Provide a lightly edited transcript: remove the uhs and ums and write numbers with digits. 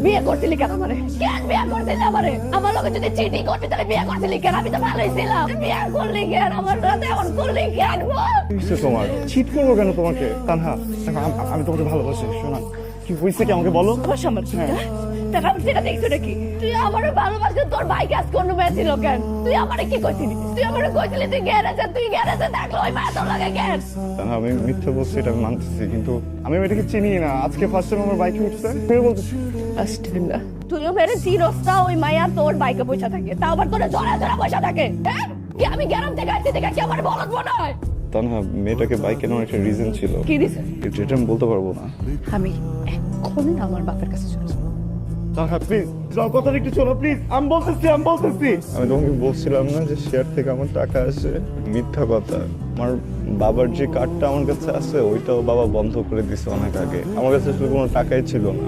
বিয়ে করছিলি কেন আমারে? কেন বিয়ে করছিলি আমারে? আমার লগে যদি চিটিং করবি তাহলে বিয়ে করছিলি কেন? আমি তো ভালোই ছিলাম। বিয়ে করলি কেন? আমার সাথে এমন করলি কেন বল? কিসে তোমার চিট করবো কেন তোমাকে? তানহা দেখো, আমি তোমাকে ভালোবাসি। শোনা কি হয়েছে কি আমাকে বলো। আমার সামনে টাকা সেটা দেখছো নাকি? তুই আমারে ভালোবাসে তোর ভাই কাজ কোন মেয়ে ছিল কেন? তুই আমারে কি কইছিলি? তুই আমারে কইছিলি তুই গ্যারেজে থাকলো ওই মায়া তোর লাগে কেন? তানহা আমি মিথ্যা বলছি, এটা আমি মানতেছি, কিন্তু আমি মেয়েটাকে চিনি না। আজকে ফার্স্ট টাইম আমার বাইকে উঠছে, তুই বলতেছি ফার্স্ট টাইম না। তুইও মেরে চিরস্তা ওই মায়া তোর বাইকে পয়সা থাকে, তাও আবার তোর জোড়া জোড়া পয়সা থাকে। হ্যাঁ কি আমি গ্যারাম থেকে আসছি দেখে কি আমার বলত মনে হয়? তানহা মেয়েটাকে বাইকে নেওয়ার একটা রিজন ছিল, কি দিছে? এটা আমি বলতে পারবো না। আমি এখন আমার বাপের কাছে চলে যাবো। তানহা প্লিজ যাও, কথাটা একটু শোনো প্লিজ। আমি বলতেছি আমি তোমাকে বলছিলাম না যে শেয়ার থেকে আমার টাকা আসে। মিথ্যা কথা। আমার বাবার যে কার্ডটা আমার কাছে আছে ওইটাও বাবা বন্ধ করে দিছে অনেক আগে। আমার কাছে আসলে কোনো টাকাই ছিল না।